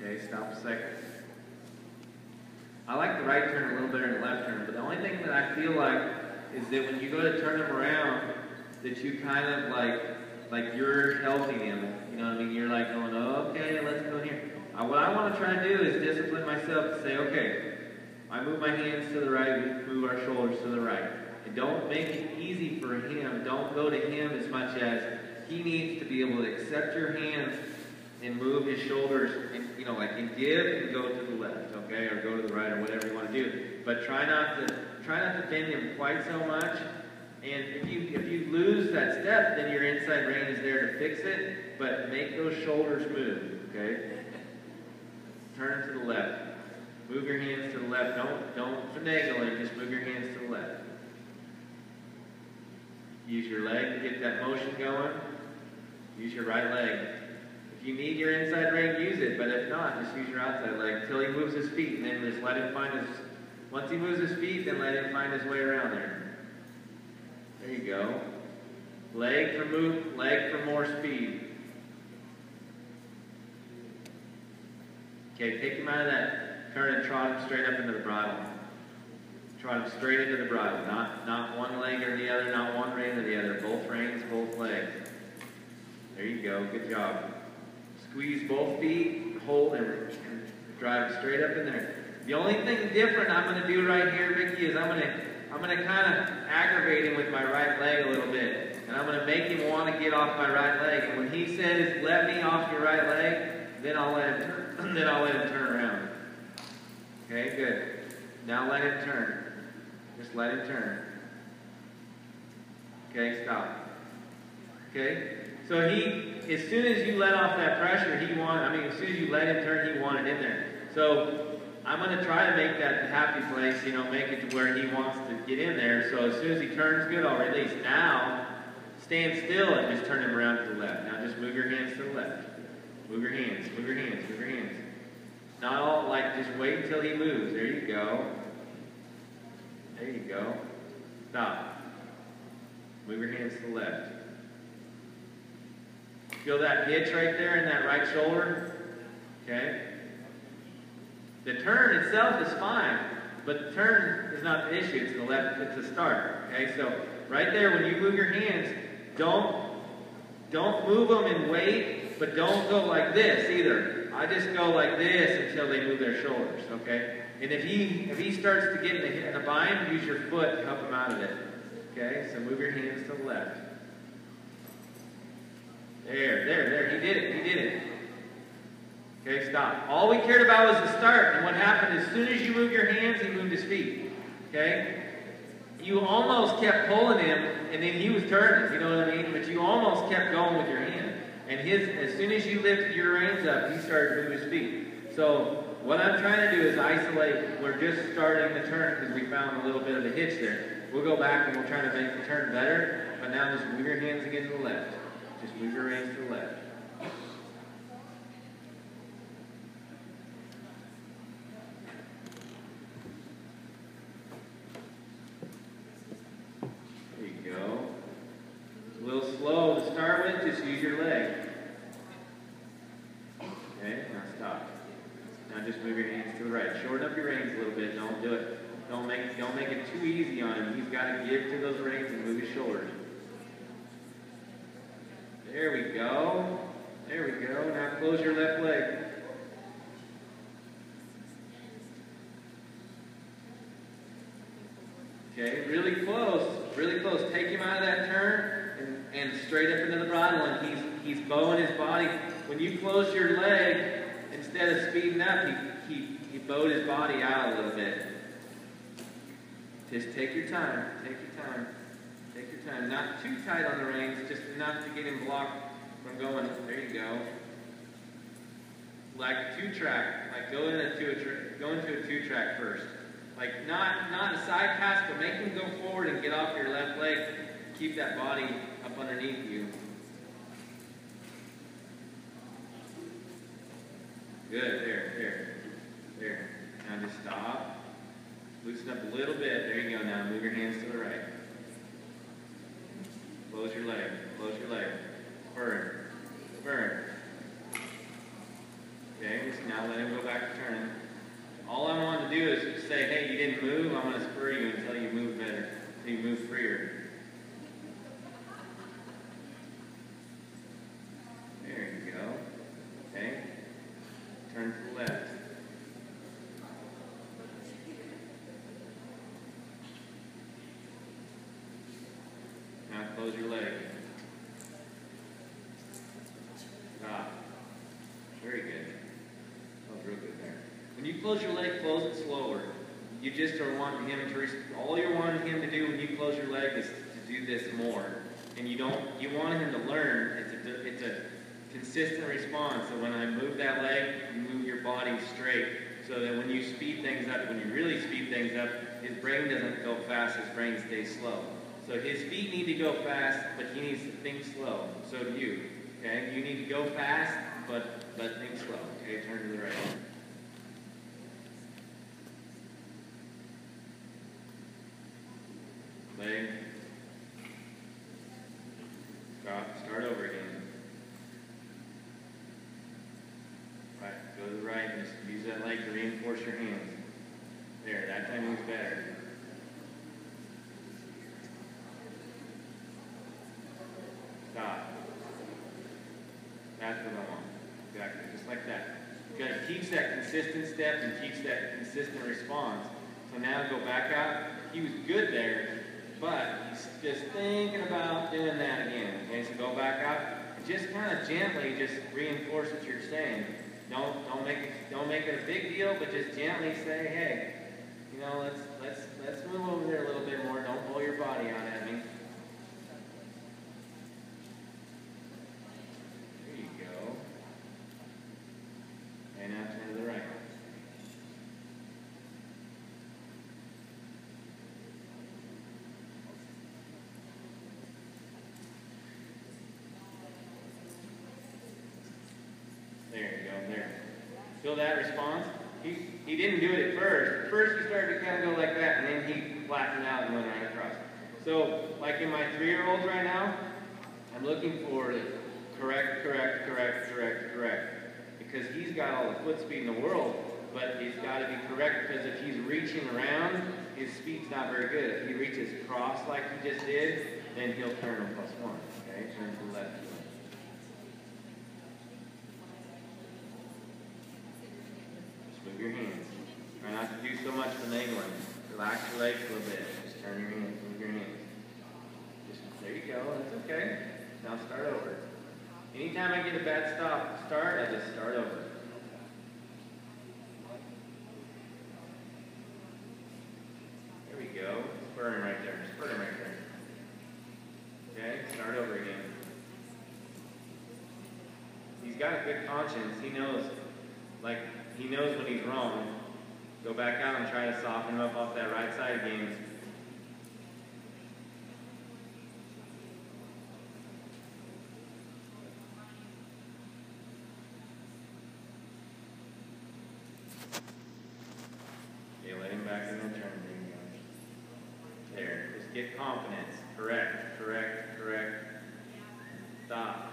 Okay, stop a second. I like the right turn a little better than the left turn, but the only thing that I feel like is that when you go to turn him around, that you kind of like you're helping him. You know what I mean? You're like going, oh, okay, let's go here. What I want to try to do is discipline myself to say, okay, I move my hands to the right, we move our shoulders to the right. And don't make it easy for him. Don't go to him as much as he needs to be able to accept your hands and move his shoulders and, you know, like, and give and go to the left, okay, or go to the right or whatever you want to do. But try not to bend him quite so much. And if you lose that step, then your inside rein is there to fix it. But make those shoulders move, okay? Turn to the left. Move your hands to the left. Don't finagle it. Just move your hands to the left. Use your leg to get that motion going. Use your right leg. If you need your inside rein, use it. But if not, just use your outside leg until he moves his feet. And then just let him find his... Once he moves his feet, then let him find his way around there. There you go. Leg for more speed. Okay, take him out of that turn and trot him straight up into the bridle. Trot him straight into the bridle. Not one leg or the other, not one rein or the other. Both reins, both legs. There you go. Good job. Squeeze both feet, hold and drive straight up in there. The only thing different I'm going to do right here, Vicki, is I'm going to kind of aggravate him with my right leg a little bit. And I'm going to make him want to get off my right leg. And when he says, let me off your right leg, then I'll let him turn around. Okay, good. Now let him turn. Just let him turn. Okay, stop. Okay? So as soon as you let off that pressure, as soon as you let him turn, he wanted in there. So I'm going to try to make that happy place, you know, make it to where he wants to get in there. So as soon as he turns good, I'll release. Now, stand still and just turn him around to the left. Now just move your hands to the left. Move your hands, move your hands, move your hands. Not all, like, just wait until he moves. There you go. There you go. Stop. Move your hands to the left. Feel that hitch right there in that right shoulder? Okay? The turn itself is fine, but the turn is not the issue. It's the left, it's the start. Okay? So, right there, when you move your hands, don't move them and wait, but don't go like this either. I just go like this until they move their shoulders, okay? And if he starts to get in a bind, use your foot to help him out of it. Okay? So move your hands to the left. There. He did it. Okay, stop. All we cared about was the start, and what happened as soon as you moved your hands, he moved his feet. Okay? You almost kept pulling him, and then he was turning, you know what I mean? But you almost kept going with your hand. And as soon as you lifted your reins up, he started to move his feet. So what I'm trying to do is isolate. We're just starting the turn because we found a little bit of a hitch there. We'll go back and we'll try to make the turn better. But now just move your hands again to the left. Just move your reins to the left. There you go. It's a little slow to start with. Just use your leg. Okay, now stop. Now just move your hands to the right. Shorten up your reins a little bit. Don't do it. Don't make it too easy on him. He's got to give to those reins and move his shoulders. There we go. There we go. Now close your left leg. Okay, really close. Really close. Take him out of that turn and straight up into the bridle, and he's bowing his body. When you close your leg, instead of speeding up, he bowed his body out a little bit. Just take your time. Take your time. Take your time. Not too tight on the reins, just enough to get him blocked from going. There you go. Like two-track. Like go into a two-track first. Like not a side pass, but make him go forward and get off your left leg. Keep that body up underneath you. Good. There. Now just stop. Loosen up a little bit. There you go. Now move your hands to the right. Close your leg. Close your leg. Burn. Okay, just now let him you move, I'm going to spur you until you move better, until you move freer. There you go. Okay. Turn to the left. Now close your leg. Stop. Very good. That was real good there. When you close your leg, close it slower. You just are wanting him to, all you're wanting him to do when you close your leg is to do this more. And you want him to learn, it's a consistent response. So when I move that leg, you move your body straight. So that when you speed things up, when you really speed things up, his brain doesn't go fast, his brain stays slow. So his feet need to go fast, but he needs to think slow. So do you. Okay? You need to go fast, but think slow. Okay, turn to the right. Leg. Stop. Start over again. Right. Go to the right and just use that leg to reinforce your hands. There. That time moves better. Stop. That's what I want. Exactly. Just like that. You got to keep that consistent step and keep that consistent response. So now go back out. He was good there, but he's just thinking about doing that again. Okay, so go back out and just kind of gently just reinforce what you're saying. Don't make it a big deal, but just gently say, hey, you know, let's move over there a little bit more. Don't blow your body out at me. There you go. And now turn to the right. There you go, there. Feel that response? He didn't do it at first. At first he started to kind of go like that, and then he flattened out and went right across. So, like in my 3-year-olds right now, I'm looking for the correct. Because he's got all the foot speed in the world, but he's got to be correct, because if he's reaching around, his speed's not very good. If he reaches cross like he just did, then he'll turn on +1. Okay, turn to the left. Move your hands. Try not to do so much finagling. Relax your legs a little bit. Just turn your hands, move your hands. There you go, that's okay. Now start over. Anytime I get a bad start, I just start over. There we go. Spurring right there. Spurring right there. Okay, start over again. He's got a good conscience. He knows when he's wrong. Go back out and try to soften him up off that right side again. Okay, let him back in the turn. There, just get confidence. Correct. Stop.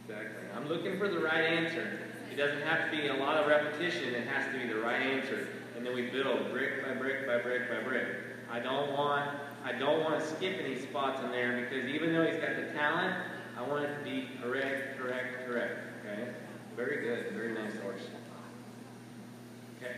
Exactly. I'm looking for the right answer. It doesn't have to be a lot of repetition. It has to be the right answer. And then we build brick by brick by brick by brick. I don't want to skip any spots in there, because even though he's got the talent, I want it to be correct. Okay? Very good. Very nice horse. Okay.